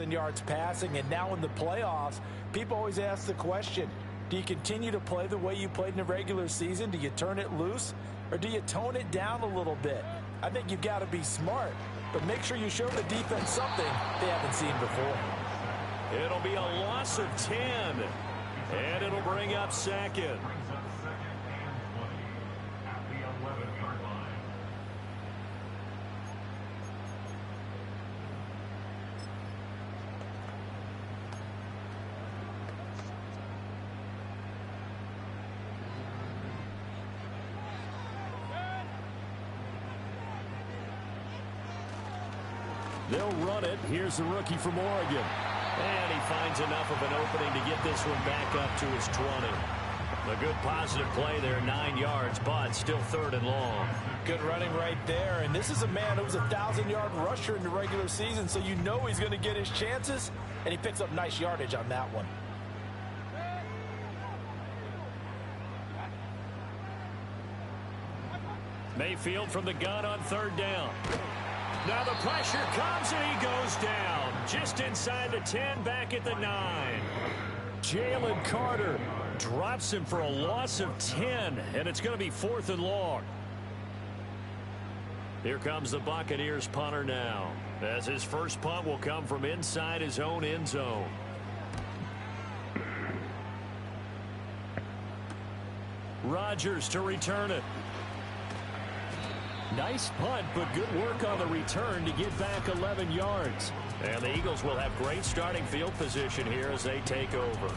1,000 yards passing, and now in the playoffs, people always ask the question, do you continue to play the way you played in the regular season? Do you turn it loose, or do you tone it down a little bit? I think you've got to be smart, but make sure you show the defense something they haven't seen before. It'll be a loss of 10, and it'll bring up second. They'll run it. Here's the rookie from Oregon. And he finds enough of an opening to get this one back up to his 20. A good positive play there, 9 yards, but still 3rd and long. Good running right there. And this is a man who was a 1,000-yard rusher in the regular season, so you know he's going to get his chances, and he picks up nice yardage on that one. Mayfield from the gun on 3rd down. Now the pressure comes and he goes down. Just inside the 10, back at the 9. Jalen Carter drops him for a loss of 10, and it's going to be 4th and long. Here comes the Buccaneers punter now, as his first punt will come from inside his own end zone. Rodgers to return it. Nice punt, but good work on the return to get back 11 yards. And the Eagles will have great starting field position here as they take over.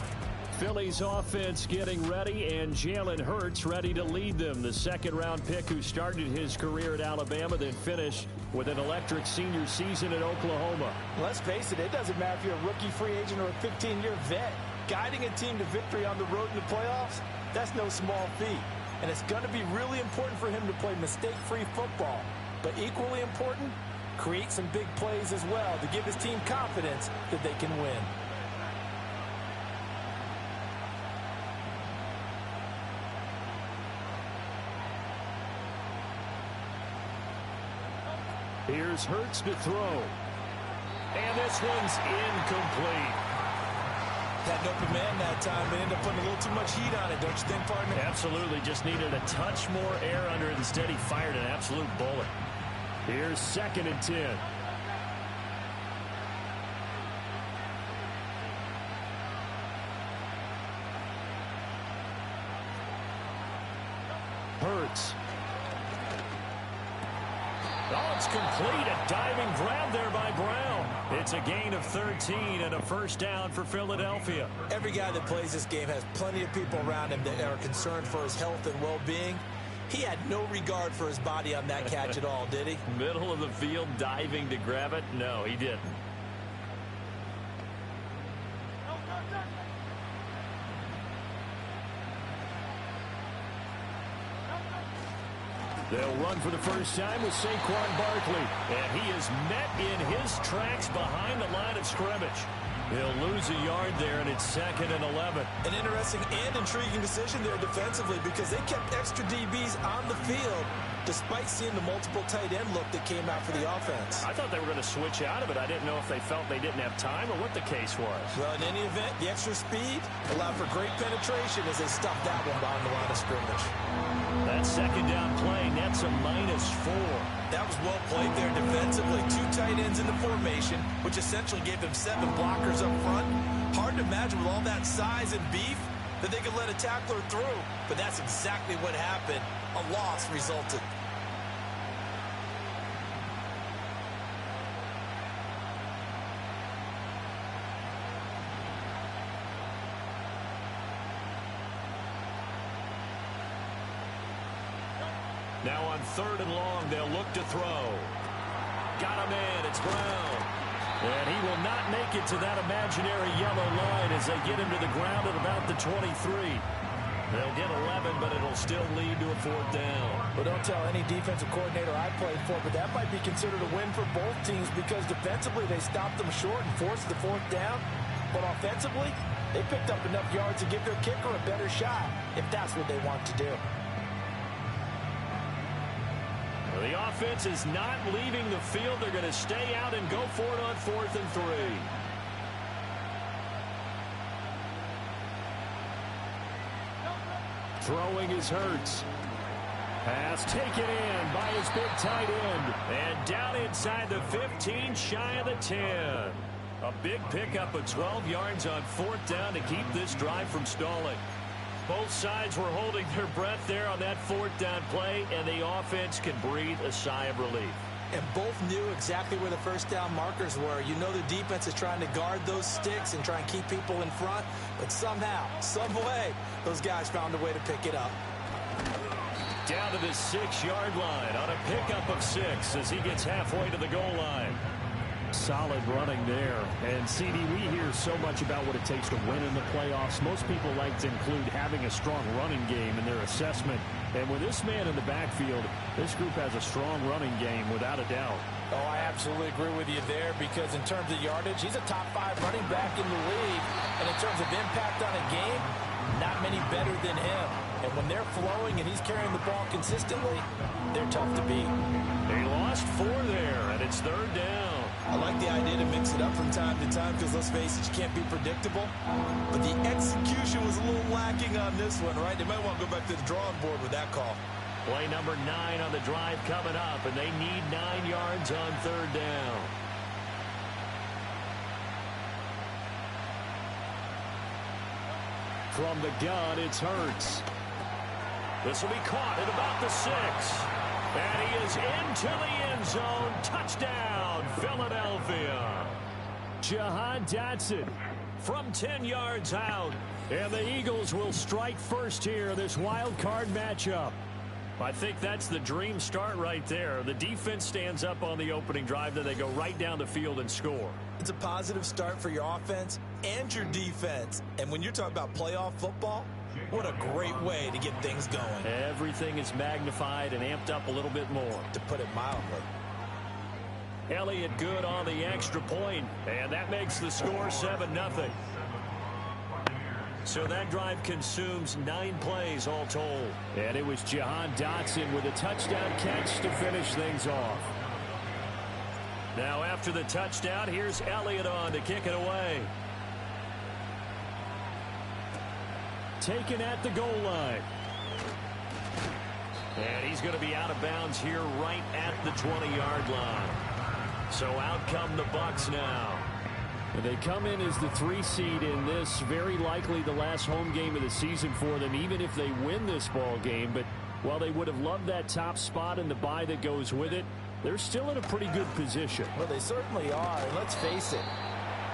Philly's offense getting ready, and Jalen Hurts ready to lead them. The second-round pick who started his career at Alabama, then finished with an electric senior season at Oklahoma. Let's face it, it doesn't matter if you're a rookie free agent or a 15-year vet. Guiding a team to victory on the road in the playoffs, that's no small feat. And it's going to be really important for him to play mistake-free football. But equally important, create some big plays as well to give his team confidence that they can win. Here's Hurts to throw. And this one's incomplete. Had an open man that time, but ended up putting a little too much heat on it, don't you think, partner? Absolutely. Just needed a touch more air under it. Instead, he fired an absolute bullet. Here's 2nd and 10. Hurts. Oh, it's complete. A diving grab there by Brown. It's a gain of 13 and a first down for Philadelphia. Every guy that plays this game has plenty of people around him that are concerned for his health and well-being. He had no regard for his body on that catch at all, did he? Middle of the field diving to grab it? No, he didn't. They'll run for the first time with Saquon Barkley. And he is met in his tracks behind the line of scrimmage. He'll lose a yard there, and it's 2nd and 11. An interesting and intriguing decision there defensively because they kept extra DBs on the field despite seeing the multiple tight end look that came out for the offense. I thought they were going to switch out of it. I didn't know if they felt they didn't have time or what the case was. Well, in any event, the extra speed allowed for great penetration as they stuffed that one behind the line of scrimmage. That second down play nets a -4. That was well played there defensively. 2 tight ends in the formation, which essentially gave them 7 blockers up front. Hard to imagine with all that size and beef that they could let a tackler through. But that's exactly what happened. A loss resulted. Now on 3rd and long, they'll look to throw. Got him in. It's Brown. And he will not make it to that imaginary yellow line as they get him to the ground at about the 23. They'll get 11, but it'll still lead to a 4th down. Well, don't tell any defensive coordinator I played for, but that might be considered a win for both teams because defensively they stopped them short and forced the 4th down. But offensively, they picked up enough yards to give their kicker a better shot if that's what they want to do. The offense is not leaving the field. They're going to stay out and go for it on 4th and 3. Throwing is Hurts. Pass taken in by his big tight end. And down inside the 15, shy of the 10. A big pickup of 12 yards on 4th down to keep this drive from stalling. Both sides were holding their breath there on that 4th down play, and the offense can breathe a sigh of relief. And both knew exactly where the first down markers were. You know the defense is trying to guard those sticks and try and keep people in front, but somehow, some way, those guys found a way to pick it up. Down to the 6-yard line on a pickup of 6 as he gets halfway to the goal line. Solid running there. And, CD, we hear so much about what it takes to win in the playoffs. Most people like to include having a strong running game in their assessment. And with this man in the backfield, this group has a strong running game without a doubt. Oh, I absolutely agree with you there because in terms of yardage, he's a top 5 running back in the league. And in terms of impact on a game, not many better than him. And when they're flowing and he's carrying the ball consistently, they're tough to beat. He lost 4 there, and it's 3rd down. I like the idea to mix it up from time to time because, let's face it, you can't be predictable. But the execution was a little lacking on this one, right? They might want to go back to the drawing board with that call. Play number 9 on the drive coming up, and they need 9 yards on 3rd down. From the gun, it's Hurts. This will be caught at about the 6. And he is into the end zone. Touchdown, Philadelphia. Jahan Dotson from 10 yards out. And the Eagles will strike first here, this wild card matchup. I think that's the dream start right there. The defense stands up on the opening drive, then they go right down the field and score. It's a positive start for your offense and your defense. And when you're talking about playoff football, what a great way to get things going. Everything is magnified and amped up a little bit more. To put it mildly. Elliott good on the extra point, and that makes the score 7-0. So that drive consumes 9 plays all told. And it was Jahan Dotson with a touchdown catch to finish things off. Now after the touchdown, here's Elliott on to kick it away. Taken at the goal line. And he's going to be out of bounds here right at the 20-yard line. So out come the Bucs now. And they come in as the 3 seed in this, very likely the last home game of the season for them, even if they win this ball game. But while they would have loved that top spot and the bye that goes with it, they're still in a pretty good position. Well, they certainly are. And let's face it,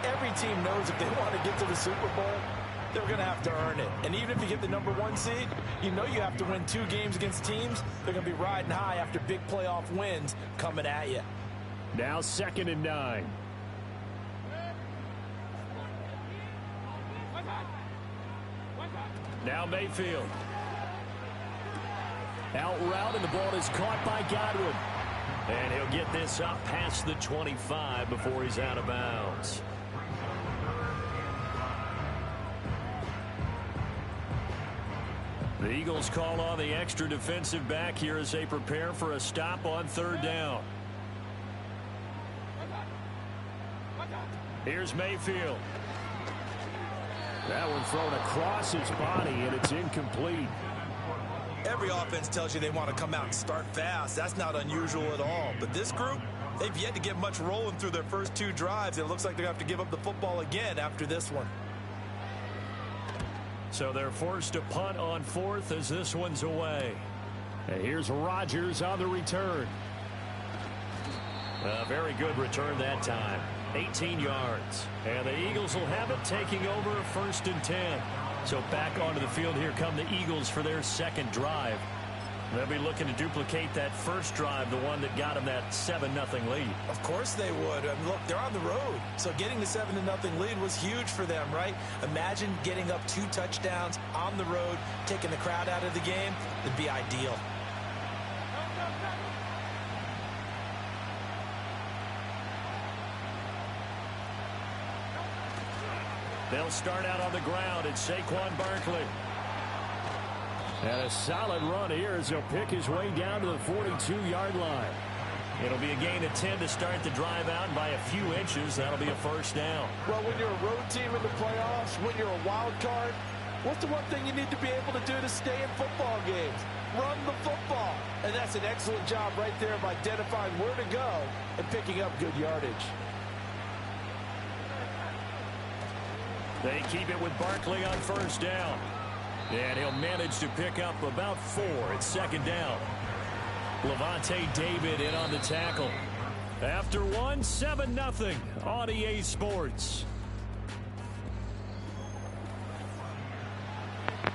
every team knows if they want to get to the Super Bowl, they're going to have to earn it. And even if you get the number 1 seed, you know you have to win 2 games against teams. They're going to be riding high after big playoff wins coming at you. Now 2nd and 9. Now Mayfield. Out route, and the ball is caught by Godwin. And he'll get this up past the 25 before he's out of bounds. The Eagles call on the extra defensive back here as they prepare for a stop on 3rd down. Here's Mayfield. That one thrown across his body, and it's incomplete. Every offense tells you they want to come out and start fast. That's not unusual at all. But this group, they've yet to get much rolling through their first 2 drives. It looks like they're going to have to give up the football again after this one. So they're forced to punt on 4th as this one's away. And here's Rodgers on the return. A very good return that time. 18 yards. And the Eagles will have it, taking over 1st and 10. So back onto the field here come the Eagles for their 2nd drive. They'll be looking to duplicate that first drive, the one that got them that 7-0 lead. Of course they would. I mean, look, they're on the road. So getting the 7-0 lead was huge for them, right? Imagine getting up 2 touchdowns on the road, taking the crowd out of the game. It'd be ideal. They'll start out on the ground. It's Saquon Barkley. And a solid run here as he'll pick his way down to the 42-yard line. It'll be a gain of 10 to start the drive out, and by a few inches, that'll be a 1st down. Well, when you're a road team in the playoffs, when you're a wild card, What's the one thing you need to be able to do to stay in football games? Run the football. And that's an excellent job right there of identifying where to go and picking up good yardage. They keep it with Barkley on first down. And he'll manage to pick up about 4 at second down. Levante David in on the tackle. After 7-0 on EA Sports.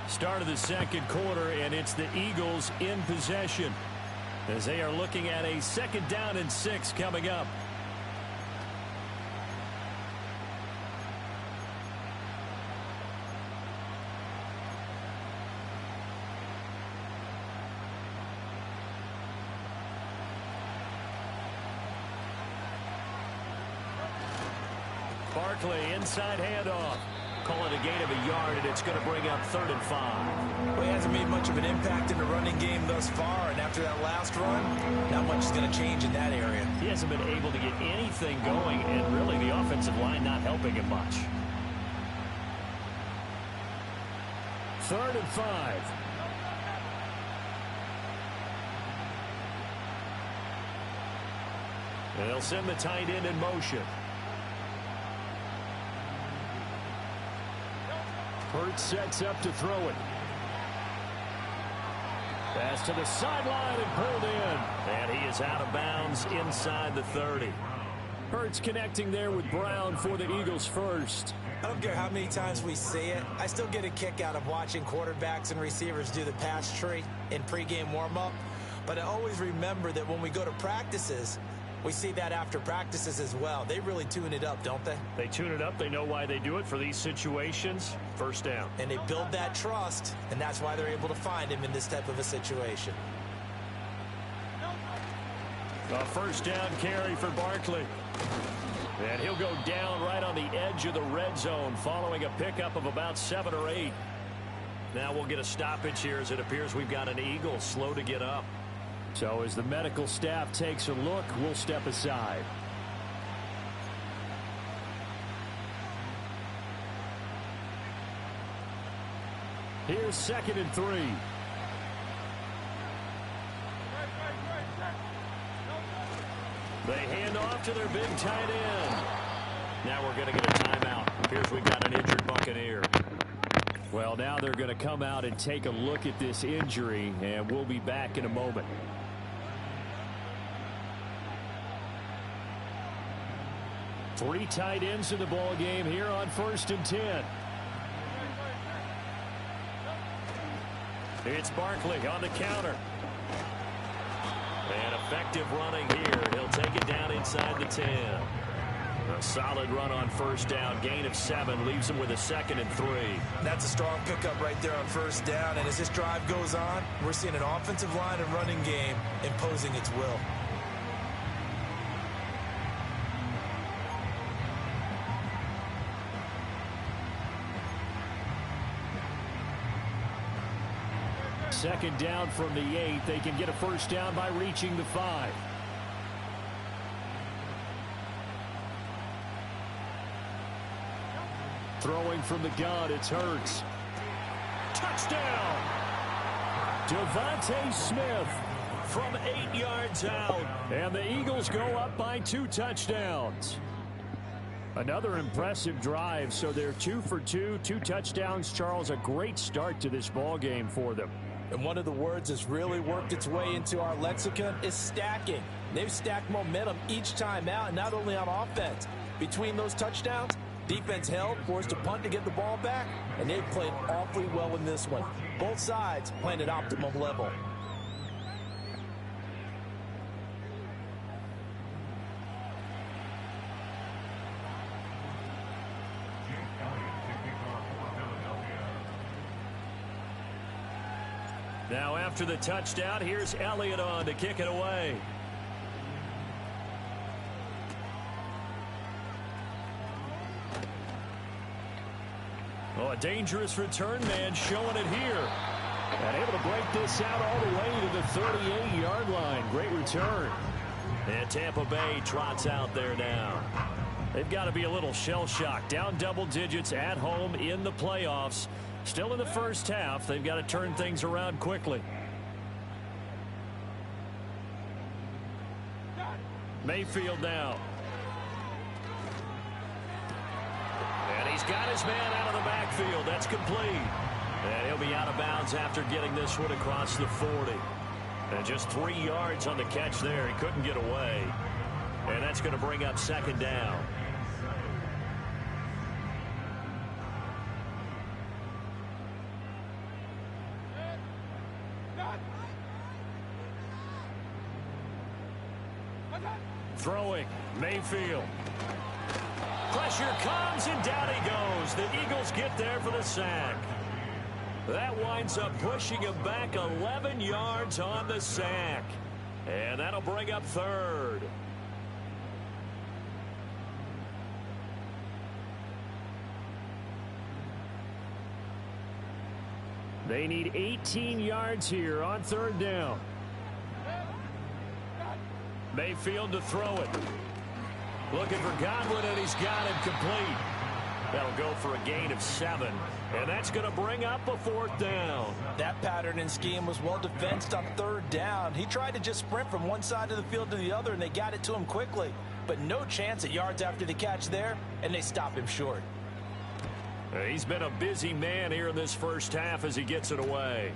Start of the second quarter, and it's the Eagles in possession as they are looking at a 2nd down and 6 coming up. Barkley inside handoff. Call it a gain of a yard, and it's going to bring up 3rd and 5. Well, he hasn't made much of an impact in the running game thus far, and after that last run, not much is going to change in that area. He hasn't been able to get anything going, and really the offensive line not helping him much. 3rd and 5. And they'll send the tight end in motion. Hurts sets up to throw it. Pass to the sideline and pulled in. And he is out of bounds inside the 30. Hurts connecting there with Brown for the Eagles first. I don't care how many times we see it. I still get a kick out of watching quarterbacks and receivers do the pass tree in pregame warm-up. But I always remember that when we go to practices, we see that after practices as well. They really tune it up, don't they? They tune it up. They know why they do it for these situations. First down. And they build that trust, and that's why they're able to find him in this type of a situation. A first down carry for Barkley. And he'll go down right on the edge of the red zone following a pickup of about 7 or 8. Now we'll get a stoppage here as it appears we've got an Eagle slow to get up. So as the medical staff takes a look, we'll step aside. Here's 2nd and 3. They hand off to their big tight end. Now we're going to get a timeout. Here's we've got an injured Buccaneer. Well, now they're going to come out and take a look at this injury, and we'll be back in a moment. Three tight ends in the ball game here on 1st and 10. It's Barkley on the counter. And effective running here. He'll take it down inside the 10. A solid run on first down. Gain of 7 leaves him with a 2nd and 3. That's a strong pickup right there on first down. And as this drive goes on, we're seeing an offensive line and running game imposing its will. Second down from the 8. They can get a first down by reaching the 5. Throwing from the gun, it's Hurts. Touchdown! Devontae Smith from 8 yards out. And the Eagles go up by 2 touchdowns. Another impressive drive, so they're 2 for 2, 2 touchdowns. Charles, a great start to this ball game for them. And one of the words that's really worked its way into our lexicon is stacking. They've stacked momentum each time out, not only on offense. Between those touchdowns, defense held, forced a punt to get the ball back, and they've played awfully well in this one. Both sides playing at optimum level. Now after the touchdown, here's Elliott on to kick it away. Oh, a dangerous return man showing it here. And able to break this out all the way to the 38-yard line. Great return. And Tampa Bay trots out there now. They've got to be a little shell-shocked. Down double digits at home in the playoffs. Still in the first half. They've got to turn things around quickly. Mayfield now. And he's got his man out of the backfield. That's complete. And he'll be out of bounds after getting this one across the 40. And just 3 yards on the catch there. He couldn't get away. And that's going to bring up second down. Throwing, Mayfield. Pressure comes, and down he goes. The Eagles get there for the sack. That winds up pushing him back 11 yards on the sack. And that'll bring up third. They need 18 yards here on third down. Mayfield to throw it. Looking for Godwin, and he's got him complete. That'll go for a gain of 7. And that's going to bring up a fourth down. That pattern and scheme was well defensed on third down. He tried to just sprint from one side of the field to the other, and they got it to him quickly. But no chance at yards after the catch there, and they stop him short. He's been a busy man here in this first half as he gets it away.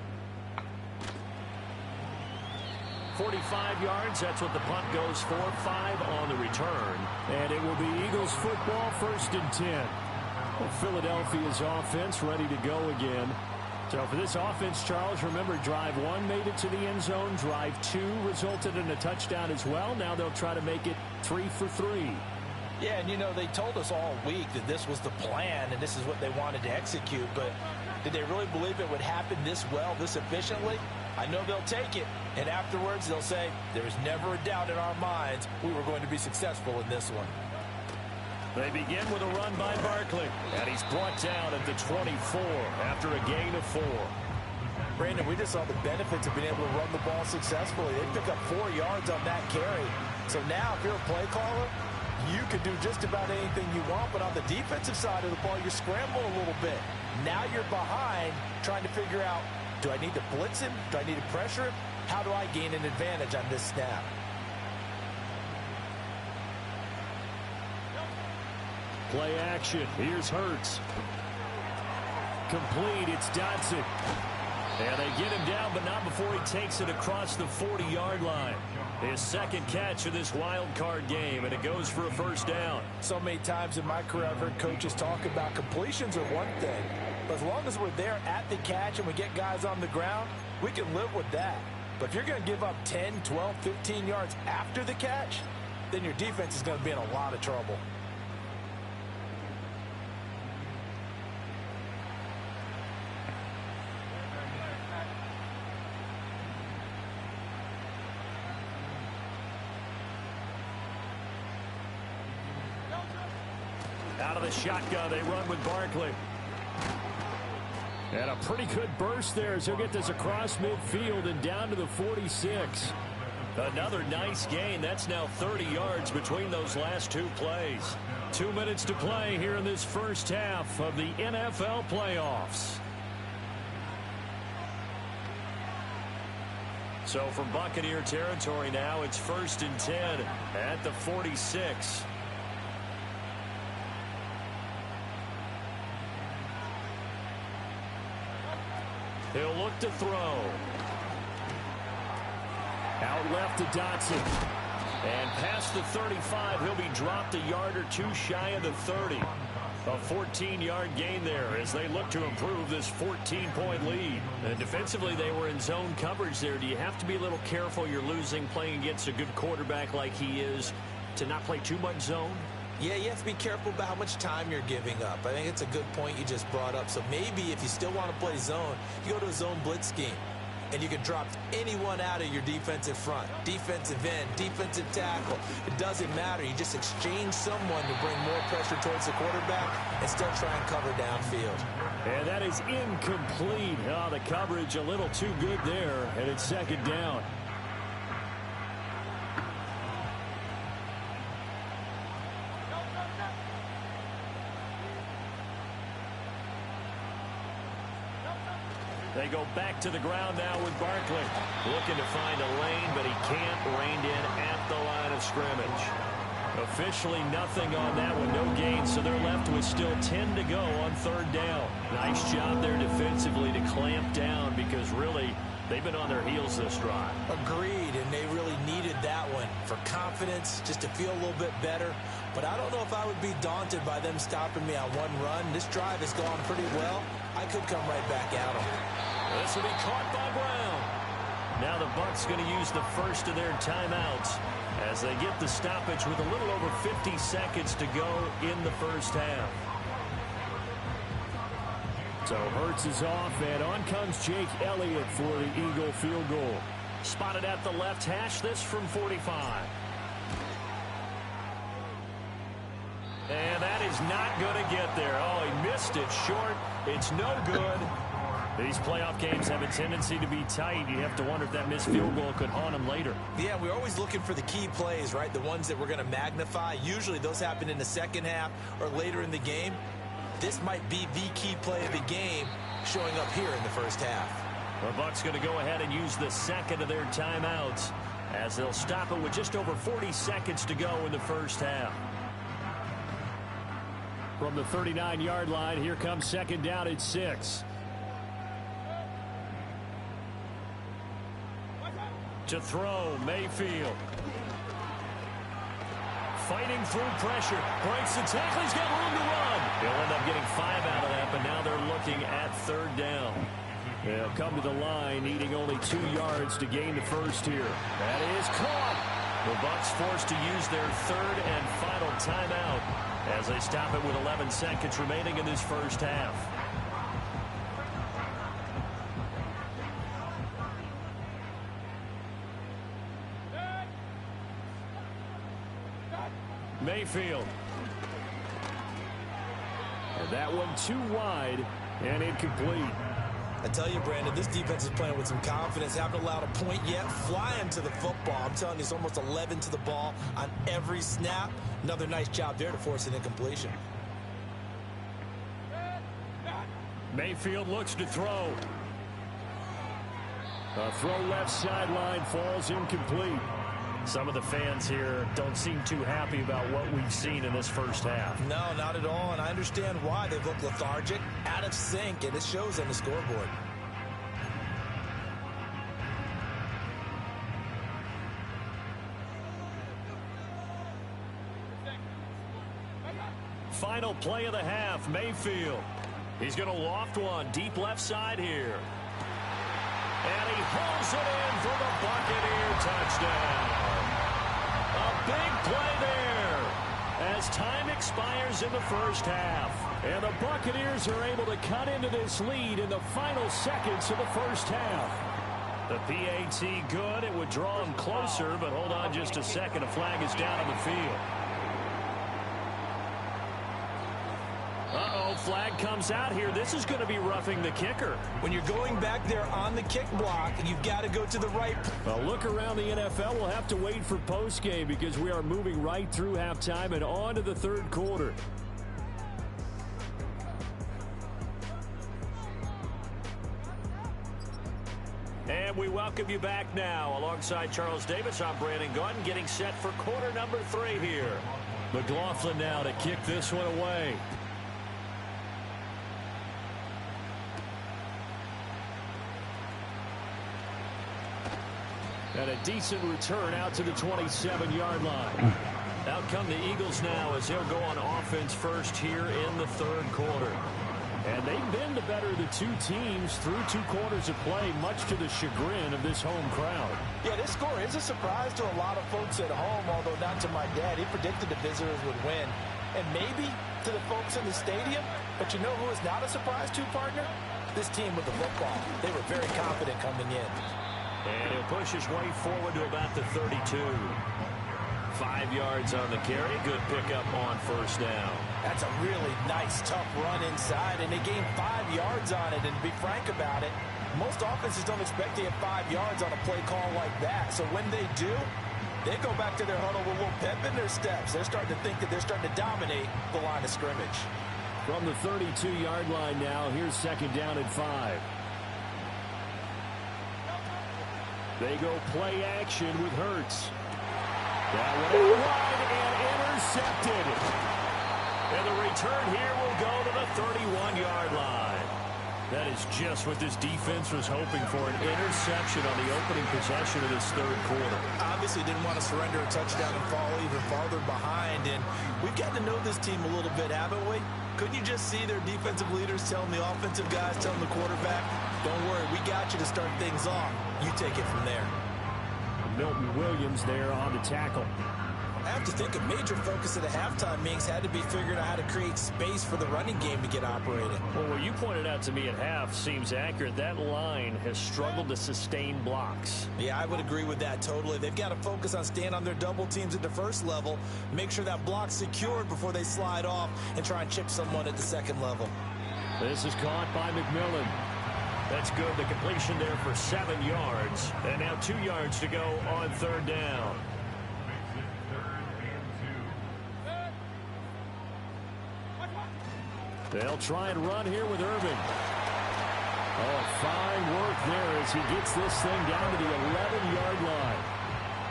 45 yards, that's what the punt goes for. 5 on the return. And it will be Eagles football, 1st and 10. Well, Philadelphia's offense ready to go again. So for this offense, Charles, remember drive 1 made it to the end zone. Drive 2 resulted in a touchdown as well. Now they'll try to make it 3 for 3. Yeah, and you know, they told us all week that this was the plan and this is what they wanted to execute. But did they really believe it would happen this well, this efficiently? I know they'll take it, and afterwards they'll say, there was never a doubt in our minds we were going to be successful in this one. They begin with a run by Barkley, and he's brought down at the 24 after a gain of 4. Brandon, we just saw the benefits of being able to run the ball successfully. They pick up 4 yards on that carry. So now if you're a play caller, you can do just about anything you want, but on the defensive side of the ball, you're scrambling a little bit. Now you're behind trying to figure out, do I need to blitz him? Do I need to pressure him? How do I gain an advantage on this snap? Play action. Here's Hurts. Complete. It's Dotson. And they get him down, but not before he takes it across the 40-yard line. His second catch of this wild card game, and it goes for a first down. So many times in my career, I've heard coaches talk about completions are one thing. But as long as we're there at the catch and we get guys on the ground, we can live with that. But if you're going to give up 10, 12, 15 yards after the catch, then your defense is going to be in a lot of trouble. Out of the shotgun, they run with Barkley. And a pretty good burst there as he'll get this across midfield and down to the 46. Another nice gain. That's now 30 yards between those last 2 plays. 2 minutes to play here in this first half of the NFL playoffs. So from Buccaneer territory now, it's 1st and 10 at the 46. He'll look to throw. Out left to Dotson. And past the 35, he'll be dropped a yard or 2 shy of the 30. A 14-yard gain there as they look to improve this 14-point lead. And defensively, they were in zone coverage there. Do you have to be a little careful? You're losing playing against a good quarterback like he is to not play too much zone? Yeah, you have to be careful about how much time you're giving up. I think it's a good point you just brought up. So maybe if you still want to play zone, you go to a zone blitz scheme. And you can drop anyone out of your defensive front. Defensive end, defensive tackle. It doesn't matter. You just exchange someone to bring more pressure towards the quarterback and still try and cover downfield. And that is incomplete. Oh, the coverage a little too good there. And it's 2nd down. They go back to the ground now with Barkley. Looking to find a lane, but he can't. Reined in at the line of scrimmage. Officially nothing on that one. No gain, so they're left with still 10 to go on third down. Nice job there defensively to clamp down because really they've been on their heels this drive. Agreed, and they really needed that one for confidence, just to feel a little bit better. But I don't know if I would be daunted by them stopping me on one run. This drive has gone pretty well. I could come right back at them. This will be caught by Brown. Now the Bucs going to use the first of their timeouts as they get the stoppage with a little over 50 seconds to go in the first half. So Hurts is off, and on comes Jake Elliott for the Eagle field goal. Spotted at the left hash, this from 45. And that is not going to get there. Oh, he missed it short. It's no good. These playoff games have a tendency to be tight. You have to wonder if that missed field goal could haunt him later. Yeah, we're always looking for the key plays, right? The ones that we're going to magnify. Usually those happen in the second half or later in the game. This might be the key play of the game showing up here in the first half. The Bucs going to go ahead and use the second of their timeouts as they'll stop it with just over 40 seconds to go in the first half. From the 39-yard line, here comes second down at 6. To throw, Mayfield. Fighting through pressure. Breaks the tackle. He's got room to run. He'll end up getting 5 out of that, but now they're looking at third down. They'll come to the line, needing only 2 yards to gain the first here. That is caught. The Bucs forced to use their third and final timeout as they stop it with 11 seconds remaining in this first half. Mayfield. And that one too wide and incomplete. I tell you, Brandon, this defense is playing with some confidence. Haven't allowed a point yet. Flying to the football. I'm telling you, it's almost 11 to the ball on every snap. Another nice job there to force an incompletion. Mayfield looks to throw. A throw left sideline falls incomplete. Some of the fans here don't seem too happy about what we've seen in this first half. No, not at all, and I understand why. They've looked lethargic, out of sync, and it shows on the scoreboard. Final play of the half, Mayfield. He's going to loft one deep left side here. And he pulls it in for the Buccaneer touchdown. A big play there as time expires in the first half. And the Buccaneers are able to cut into this lead in the final seconds of the first half. The PAT good. It would draw him closer, but hold on just a second. A flag is down on the field. Uh-oh, flag comes out here. This is going to be roughing the kicker. When you're going back there on the kick block, you've got to go to the right. Well, look around the NFL. We'll have to wait for postgame because we are moving right through halftime and on to the third quarter. And we welcome you back now. Alongside Charles Davis, I'm Brandon Gaudin, getting set for quarter number 3 here. McLaughlin now to kick this one away. And a decent return out to the 27-yard line. Out come the Eagles now as they'll go on offense first here in the third quarter. And they've been the better of the two teams through 2 quarters of play, much to the chagrin of this home crowd. Yeah, this score is a surprise to a lot of folks at home, although not to my dad. He predicted the visitors would win. And maybe to the folks in the stadium. But you know who is not a surprise to, partner? This team with the football. They were very confident coming in. And he'll push his way forward to about the 32. 5 yards on the carry. Good pickup on first down. That's a really nice, tough run inside, and they gained 5 yards on it. And to be frank about it, most offenses don't expect to get 5 yards on a play call like that. So when they do, they go back to their huddle with a little pep in their steps. They're starting to think that they're starting to dominate the line of scrimmage. From the 32-yard line now, here's second down at 5. They go play action with Hurts. That one out wide and intercepted. And the return here will go to the 31-yard line. That is just what this defense was hoping for, an interception on the opening possession of this third quarter. Obviously didn't want to surrender a touchdown and fall even farther behind. And we've gotten to know this team a little bit, haven't we? Couldn't you just see their defensive leaders telling the offensive guys, telling the quarterback, don't worry, we got you to start things off. You take it from there. Milton Williams there on the tackle. I have to think a major focus at the halftime meetings had to be figuring out how to create space for the running game to get operating. Well, what you pointed out to me at half seems accurate. That line has struggled to sustain blocks. Yeah, I would agree with that totally. They've got to focus on staying on their double teams at the first level, make sure that block's secured before they slide off and try and chip someone at the second level. This is caught by McMillan. That's good. The completion there for 7 yards. And now 2 yards to go on third down. They'll try and run here with Irvin. Oh, fine work there as he gets this thing down to the 11-yard line.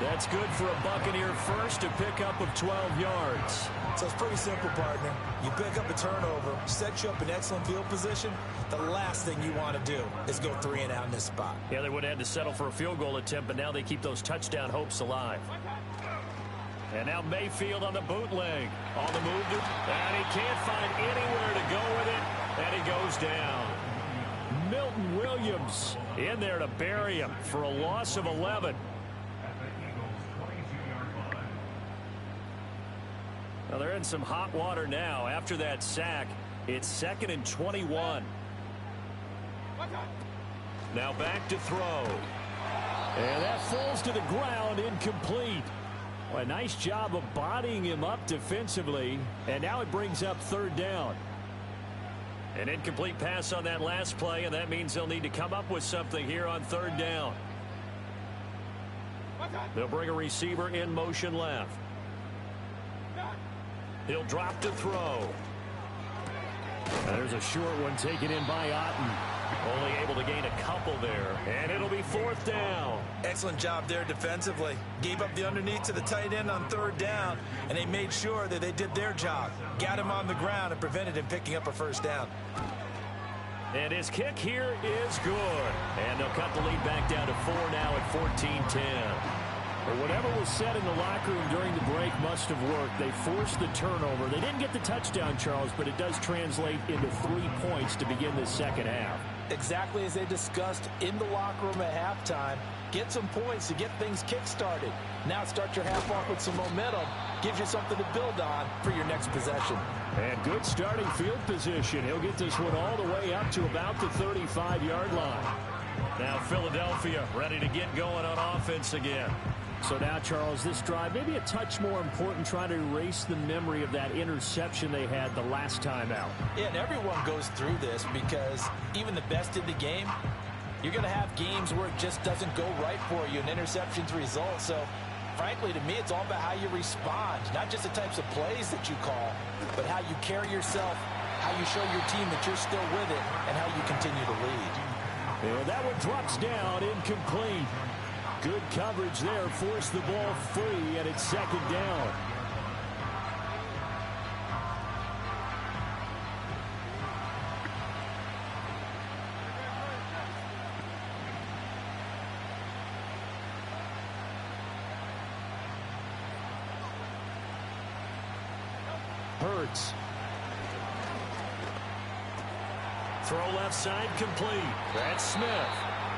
That's good for a Buccaneer first, a pickup of 12 yards. So it's pretty simple, partner. You pick up a turnover, set you up in excellent field position. The last thing you want to do is go 3 and out in this spot. Yeah, they would have had to settle for a field goal attempt, but now they keep those touchdown hopes alive. And now Mayfield on the bootleg. On the move. And he can't find anywhere to go with it. And he goes down. Milton Williams in there to bury him for a loss of 11. Now they're in some hot water now. After that sack, it's 2nd and 21. Now back to throw. And that falls to the ground, incomplete. Well, a nice job of bodying him up defensively. And now it brings up third down. An incomplete pass on that last play, and that means they'll need to come up with something here on third down. They'll bring a receiver in motion left. He'll drop to throw. And there's a short one taken in by Otten. Only able to gain a couple there. And it'll be fourth down. Excellent job there defensively. Gave up the underneath to the tight end on third down, and they made sure that they did their job. Got him on the ground and prevented him picking up a first down. And his kick here is good. And they'll cut the lead back down to 4 now at 14-10. But whatever was said in the locker room during the break must have worked. They forced the turnover. They didn't get the touchdown, Charles, but it does translate into 3 points to begin the second half. Exactly as they discussed in the locker room at halftime. Get some points to get things kick-started. Now start your half off with some momentum. Gives you something to build on for your next possession. And good starting field position. He'll get this one all the way up to about the 35-yard line. Now Philadelphia ready to get going on offense again. So now, Charles, this drive maybe a touch more important, trying to erase the memory of that interception they had the last time out. Yeah, and everyone goes through this because even the best in the game, you're going to have games where it just doesn't go right for you, and interceptions result. So, frankly, to me, it's all about how you respond, not just the types of plays that you call, but how you carry yourself, how you show your team that you're still with it, and how you continue to lead. And that one drops down, incomplete. Good coverage there, forced the ball free, and it's second down. Hurts. Throw left side complete. That's Smith.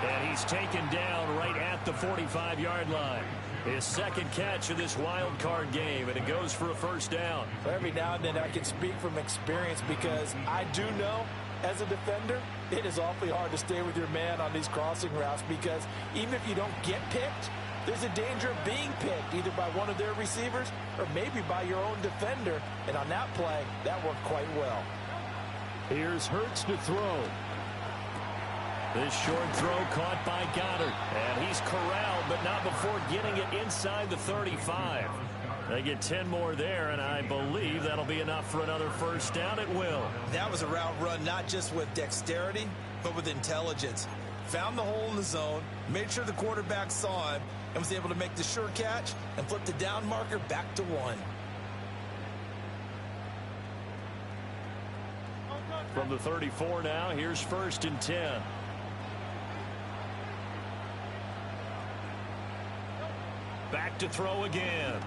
And he's taken down right at the 45-yard line. His second catch of this wild card game, and it goes for a first down. Every now and then I can speak from experience because I do know as a defender it is awfully hard to stay with your man on these crossing routes because even if you don't get picked, there's a danger of being picked either by one of their receivers or maybe by your own defender. And on that play, that worked quite well. Here's Hurts to throw. This short throw caught by Goddard. And he's corralled, but not before getting it inside the 35. They get 10 more there, and I believe that'll be enough for another first down. It will. That was a route run not just with dexterity, but with intelligence. found the hole in the zone, made sure the quarterback saw him, and was able to make the sure catch and flip the down marker back to 1. From the 34 now, here's 1st and 10. Back to throw again.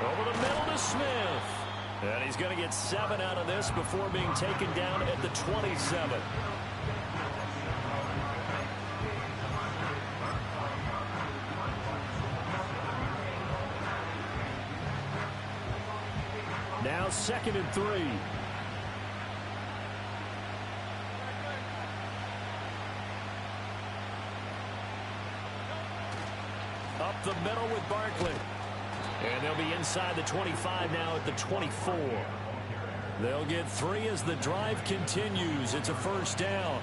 Over the middle to Smith. And he's going to get 7 out of this before being taken down at the 27. Now 2nd and 3. Up the middle with Barkley. And they'll be inside the 25 now at the 24. They'll get 3 as the drive continues. It's a 1st down.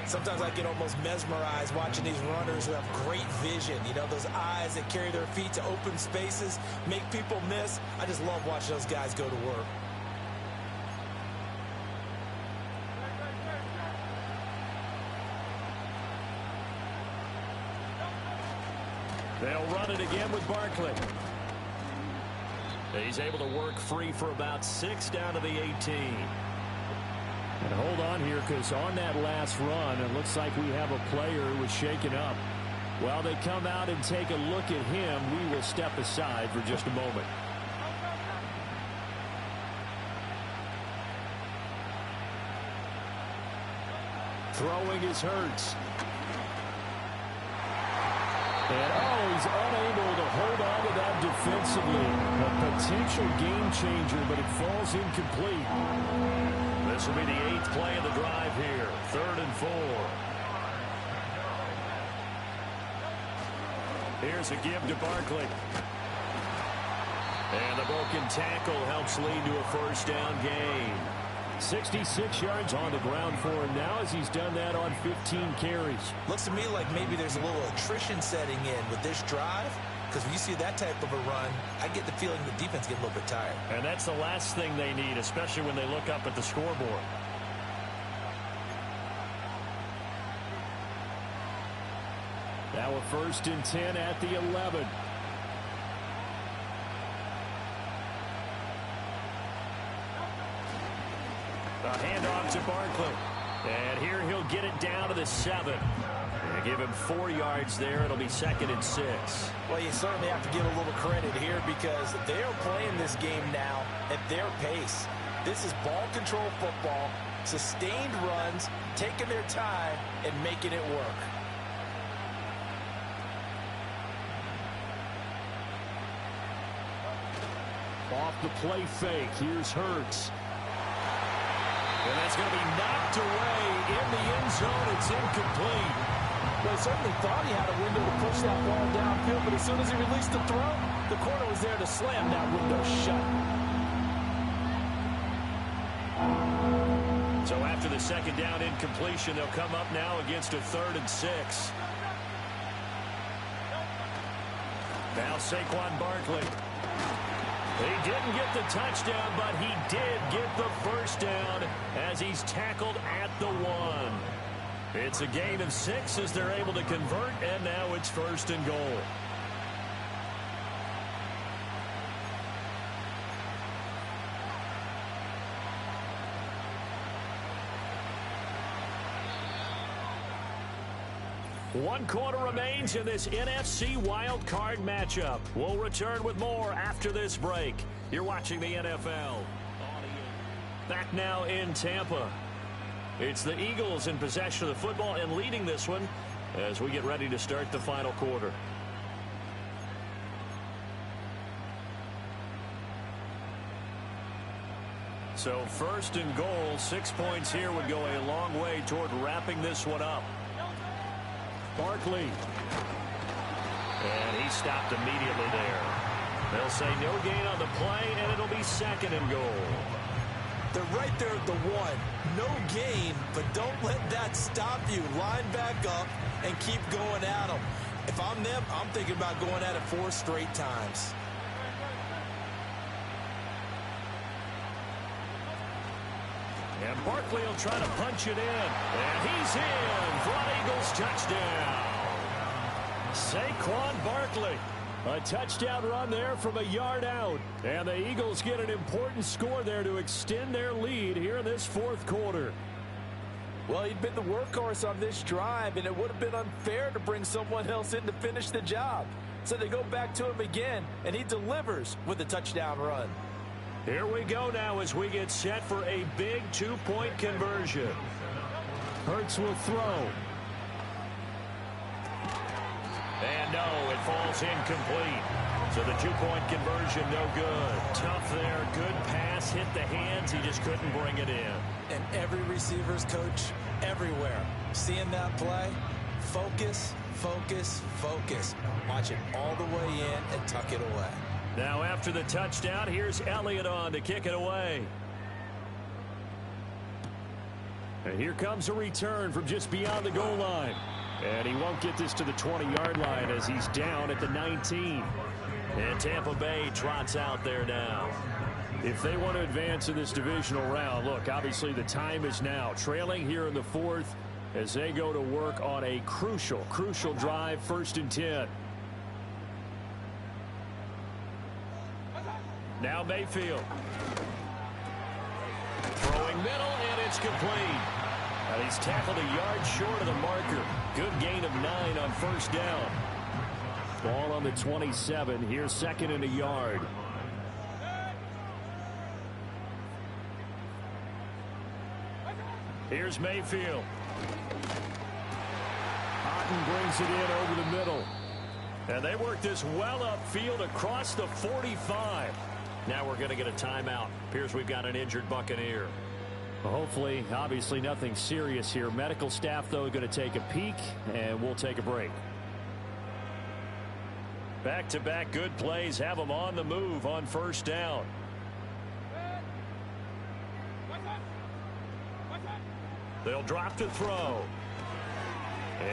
Sometimes I get almost mesmerized watching these runners who have great vision. You know, those eyes that carry their feet to open spaces, make people miss. I just love watching those guys go to work. They'll run it again with Barkley. He's able to work free for about 6 down to the 18. And hold on here, because on that last run, it looks like we have a player who was shaken up. While they come out and take a look at him, we will step aside for just a moment. Throwing is Hurts. And he's unable to hold on to that defensively. A potential game changer, but it falls incomplete. This will be the 8th play of the drive here. 3rd and 4. Here's a give to Barkley. And the broken tackle helps lead to a 1st down gain. 66 yards on the ground for him now as he's done that on 15 carries. Looks to me like maybe there's a little attrition setting in with this drive, because when you see that type of a run, I get the feeling the defense get a little bit tired. And that's the last thing they need, especially when they look up at the scoreboard. Now a 1st and 10 at the 11. A handoff to Barkley. And here he'll get it down to the 7. And give him 4 yards there. It'll be 2nd and 6. Well, you certainly have to give a little credit here because they are playing this game now at their pace. This is ball control football, sustained runs, taking their time and making it work. Off the play fake. Here's Hurts. And that's going to be knocked away in the end zone. It's incomplete. Well, he certainly thought he had a window to push that ball downfield, but as soon as he released the throw, the corner was there to slam that window shut. So after the 2nd down incompletion, they'll come up now against a 3rd and 6. Now Saquon Barkley. He didn't get the touchdown, but he did get the 1st down as he's tackled at the 1. It's a gain of 6 as they're able to convert, and now it's 1st and goal. One quarter remains in this NFC Wild Card matchup. We'll return with more after this break. You're watching the NFL. Back now in Tampa. It's the Eagles in possession of the football and leading this one as we get ready to start the final quarter. So 1st and goal, 6 points here would go a long way toward wrapping this one up. Barkley. And he stopped immediately there. They'll say no gain on the play, and it'll be 2nd and goal. They're right there at the 1. No gain, but don't let that stop you. Line back up and keep going at them. If I'm them, I'm thinking about going at it 4 straight times. And Barkley will try to punch it in. And he's in for an Eagles touchdown. Saquon Barkley. A touchdown run there from a yard out. And the Eagles get an important score there to extend their lead here in this fourth quarter. Well, he'd been the workhorse on this drive, and it would have been unfair to bring someone else in to finish the job. So they go back to him again, and he delivers with a touchdown run. Here we go now as we get set for a big two-point conversion. Hurts will throw. And no, it falls incomplete. So the two-point conversion, no good. Tough there, good pass, hit the hands, he just couldn't bring it in. And every receiver's coach everywhere, seeing that play, focus, focus, focus. Watch it all the way in and tuck it away. Now after the touchdown, here's Elliott on to kick it away. And here comes a return from just beyond the goal line. And he won't get this to the 20-yard line as he's down at the 19. And Tampa Bay trots out there now. If they want to advance in this divisional round, look, obviously the time is now. Trailing here in the fourth as they go to work on a crucial drive, 1st and 10. Now Mayfield. Throwing middle, and it's complete. And he's tackled a yard short of the marker. Good gain of 9 on 1st down. Ball on the 27. Here's 2nd and a yard. Here's Mayfield. Otten brings it in over the middle. And they work this well upfield across the 45. Now we're going to get a timeout. Appears we've got an injured Buccaneer. Well, hopefully, obviously nothing serious here. Medical staff, though, going to take a peek, and we'll take a break. Back-to-back good plays have them on the move on 1st down. They'll drop to throw.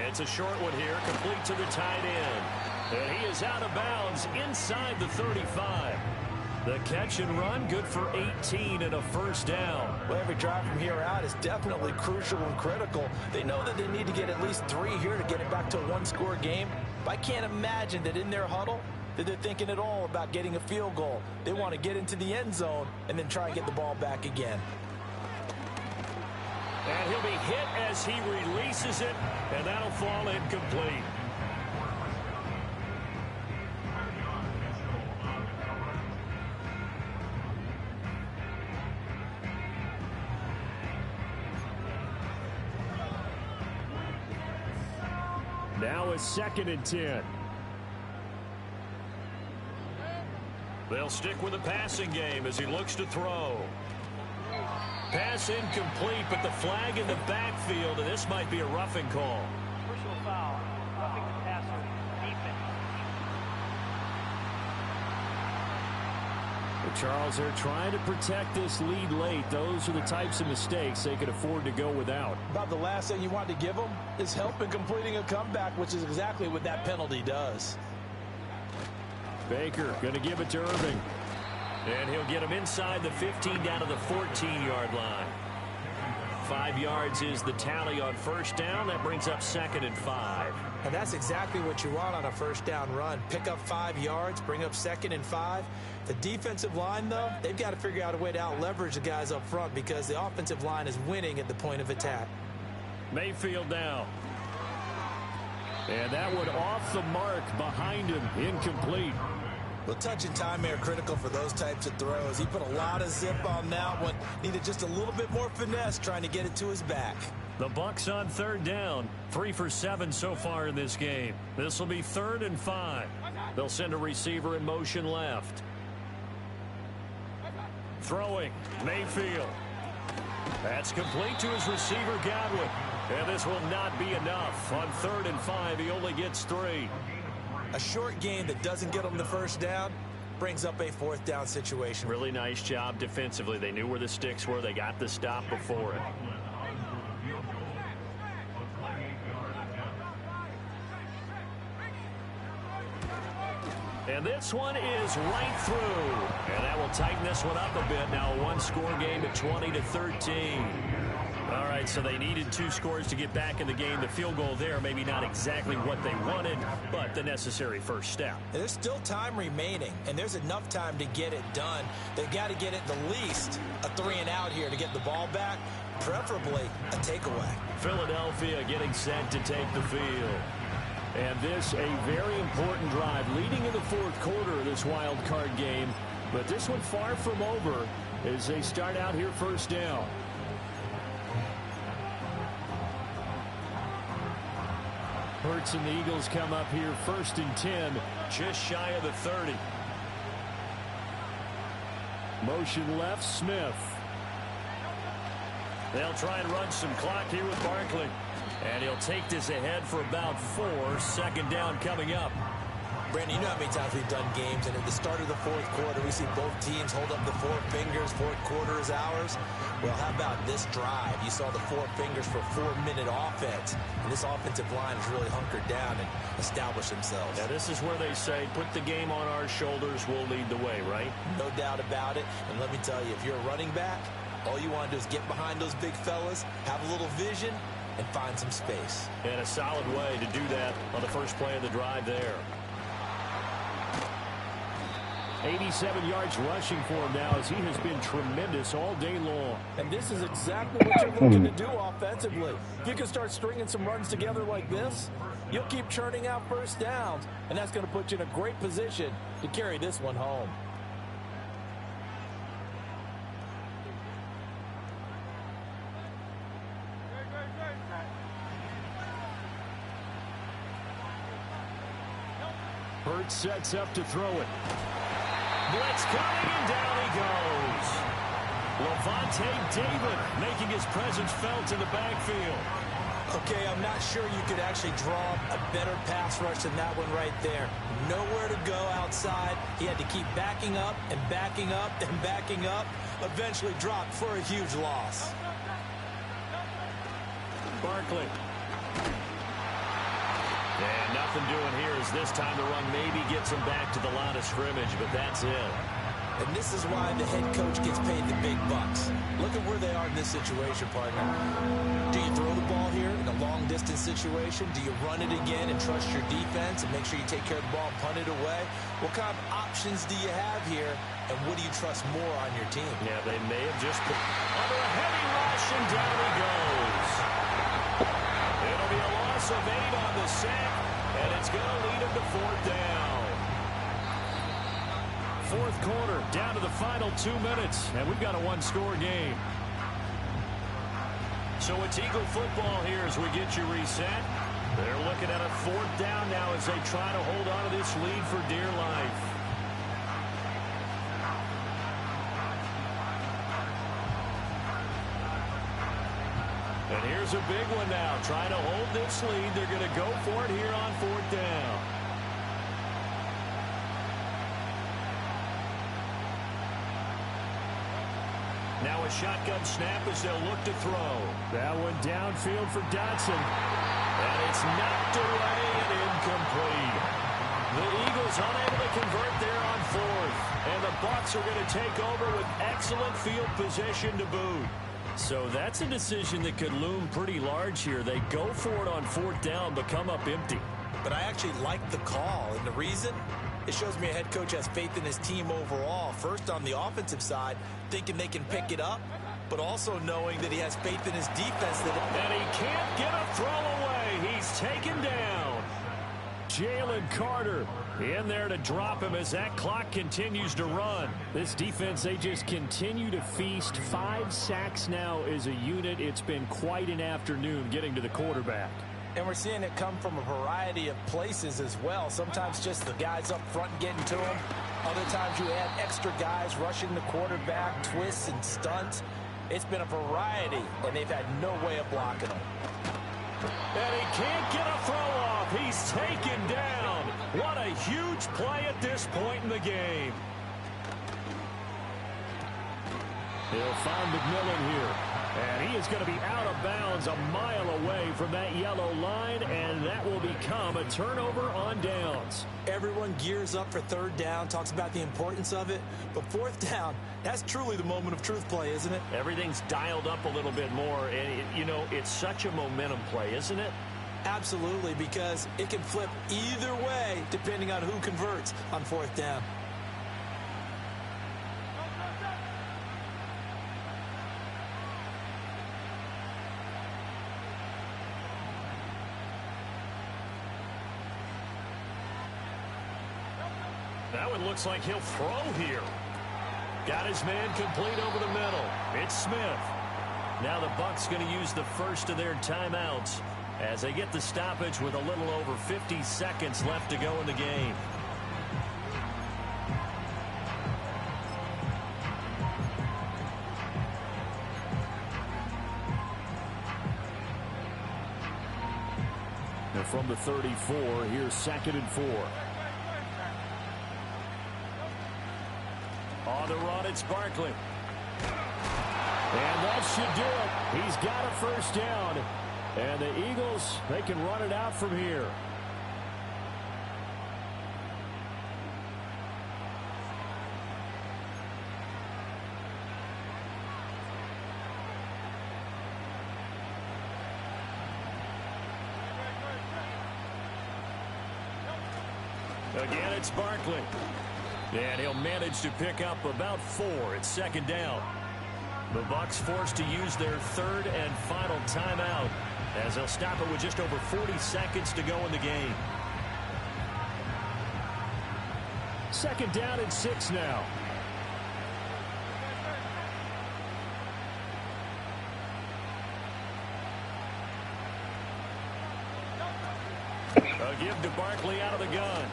It's a short one here, complete to the tight end. And he is out of bounds inside the 35. The catch and run, good for 18 and a 1st down. Well, every drive from here out is definitely crucial and critical. They know that they need to get at least 3 here to get it back to a one-score game. But I can't imagine that in their huddle that they're thinking at all about getting a field goal. They want to get into the end zone and then try and get the ball back again. And he'll be hit as he releases it, and that'll fall incomplete. Now it's 2nd and 10. They'll stick with the passing game as he looks to throw. Pass incomplete, but the flag in the backfield, and this might be a roughing call. Personal foul, roughing the passer, defense. Well, Charles, they're trying to protect this lead late. Those are the types of mistakes they could afford to go without. About the last thing you want to give them is help in completing a comeback, which is exactly what that penalty does. Baker going to give it to Irving. And he'll get him inside the 15 down to the 14-yard line. 5 yards is the tally on 1st down. That brings up 2nd and 5. And that's exactly what you want on a 1st down run. Pick up 5 yards, bring up 2nd and 5. The defensive line, though, they've got to figure out a way to out-leverage the guys up front because the offensive line is winning at the point of attack. Mayfield down. And that one off the mark behind him, incomplete. Well, touch and time are critical for those types of throws. He put a lot of zip on that one. Needed just a little bit more finesse trying to get it to his back. The Bucs on 3rd down. 3 for 7 so far in this game. This will be 3rd and 5. They'll send a receiver in motion left. Throwing. Mayfield. That's complete to his receiver, Godwin. And this will not be enough. On 3rd and 5, he only gets 3. A short game that doesn't get them the 1st down brings up a 4th down situation. Really nice job defensively. They knew where the sticks were. They got the stop before it. And this one is right through. And that will tighten this one up a bit. Now a one-score game at 20-13. All right, so they needed 2 scores to get back in the game. The field goal there, maybe not exactly what they wanted, but the necessary first step. There's still time remaining, and there's enough time to get it done. They've got to get it the least a 3-and-out here to get the ball back, preferably a takeaway. Philadelphia getting set to take the field. And this a very important drive leading in the fourth quarter of this wild card game. But this one far from over as they start out here first down. Hurts and the Eagles come up here 1st and 10. Just shy of the 30. Motion left, Smith. They'll try and run some clock here with Barkley. And he'll take this ahead for about 4. 2nd down coming up. Brandon, you know how many times we've done games, and at the start of the fourth quarter, we see both teams hold up the 4 fingers, fourth quarter is ours. Well, how about this drive? You saw the 4 fingers for 4-minute offense, and this offensive line has really hunkered down and established themselves. Now, this is where they say, put the game on our shoulders, we'll lead the way, right? No doubt about it, and let me tell you, if you're a running back, all you want to do is get behind those big fellas, have a little vision, and find some space. And a solid way to do that on the first play of the drive there. 87 yards rushing for him now as he has been tremendous all day long. And this is exactly what you're looking to do offensively. If you can start stringing some runs together like this, you'll keep churning out first downs, and that's going to put you in a great position to carry this one home. Hurts sets up to throw it. Blitz coming, and down he goes. Levante David making his presence felt in the backfield. Okay, I'm not sure you could actually draw a better pass rush than that one right there. Nowhere to go outside. He had to keep backing up and backing up and backing up. Eventually dropped for a huge loss. Barkley. And nothing doing here as this time the run maybe gets him back to the line of scrimmage, but that's it. And this is why the head coach gets paid the big bucks. Look at where they are in this situation, partner. Do you throw the ball here in a long-distance situation? Do you run it again and trust your defense and make sure you take care of the ball and punt it away? What kind of options do you have here, and what do you trust more on your team? Yeah, they may have just put under a heavy rush, and down he goes. It'll be a loss of 8 on the sack, and it's going to lead him to 4th down. Fourth quarter, down to the final 2 minutes, and we've got a one-score game. So it's Eagle football here as we get you reset. They're looking at a 4th down now as they try to hold on to this lead for dear life. And here's a big one now. Trying to hold this lead. They're going to go for it here on 4th down. Now a shotgun snap as they'll look to throw. That one downfield for Dotson. And it's knocked away and incomplete. The Eagles unable to convert there on 4th. And the Bucs are going to take over with excellent field position to boot. So that's a decision that could loom pretty large here. They go for it on 4th down, but come up empty. But I actually like the call, and the reason? It shows me a head coach has faith in his team overall. First, on the offensive side, thinking they can pick it up, but also knowing that he has faith in his defense. And he can't get a throw away. He's taken down. Jalen Carter in there to drop him as that clock continues to run. This defense, they just continue to feast. 5 sacks now as a unit. It's been quite an afternoon getting to the quarterback. And we're seeing it come from a variety of places as well. Sometimes just the guys up front getting to him. Other times you add extra guys rushing the quarterback, twists and stunts. It's been a variety, and they've had no way of blocking him. And he can't get a throw off. He's taken down. What a huge play at this point in the game. They'll find McMillan here. And he is going to be out of bounds a mile away from that yellow line, and that will become a turnover on downs. Everyone gears up for third down, talks about the importance of it, but fourth down, that's truly the moment of truth play, isn't it? Everything's dialed up a little bit more, and, it's such a momentum play, isn't it? Absolutely, because it can flip either way depending on who converts on fourth down. Now it looks like he'll throw here. Got his man complete over the middle. It's Smith. Now the Bucs going to use the first of their timeouts as they get the stoppage with a little over 50 seconds left to go in the game. And from the 34, here's 2nd and 4. On the run, it's Barkley. And that should do it. He's got a first down. And the Eagles, they can run it out from here. Again, it's Barkley. And he'll manage to pick up about 4 at 2nd down. The Bucs forced to use their third and final timeout as they'll stop it with just over 40 seconds to go in the game. 2nd down and 6 now. A give to Barkley out of the gun.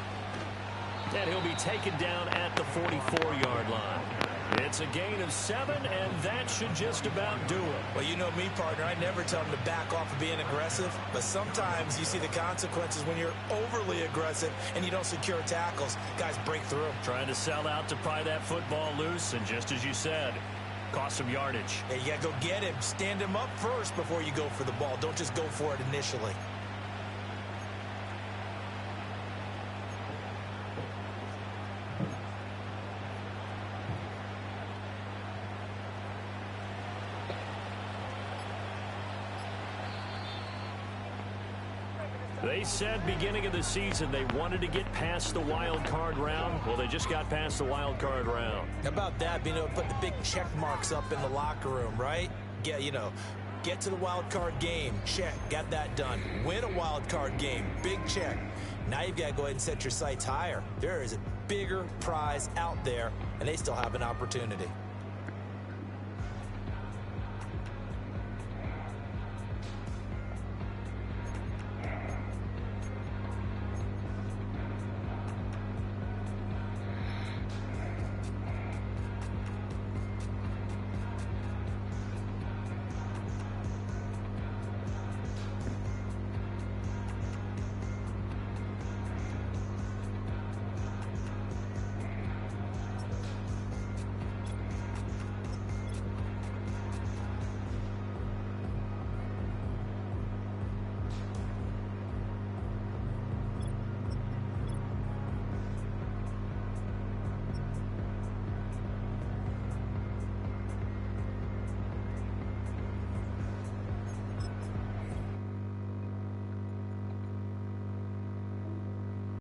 And he'll be taken down at the 44-yard line. It's a gain of 7, and that should just about do it. Well, you know me, partner. I never tell them to back off of being aggressive, but sometimes you see the consequences when you're overly aggressive and you don't secure tackles. Guys break through. Trying to sell out to pry that football loose, and just as you said, cost some yardage. Hey, you got to go get him. Stand him up first before you go for the ball. Don't just go for it initially. They said beginning of the season they wanted to get past the wild card round. Well, they just got past the wild card round. How about that, being able to put the big check marks up in the locker room, right? Get to the wild card game. Check. Got that done. Win a wild card game. Big check. Now you've got to go ahead and set your sights higher. There is a bigger prize out there, and they still have an opportunity.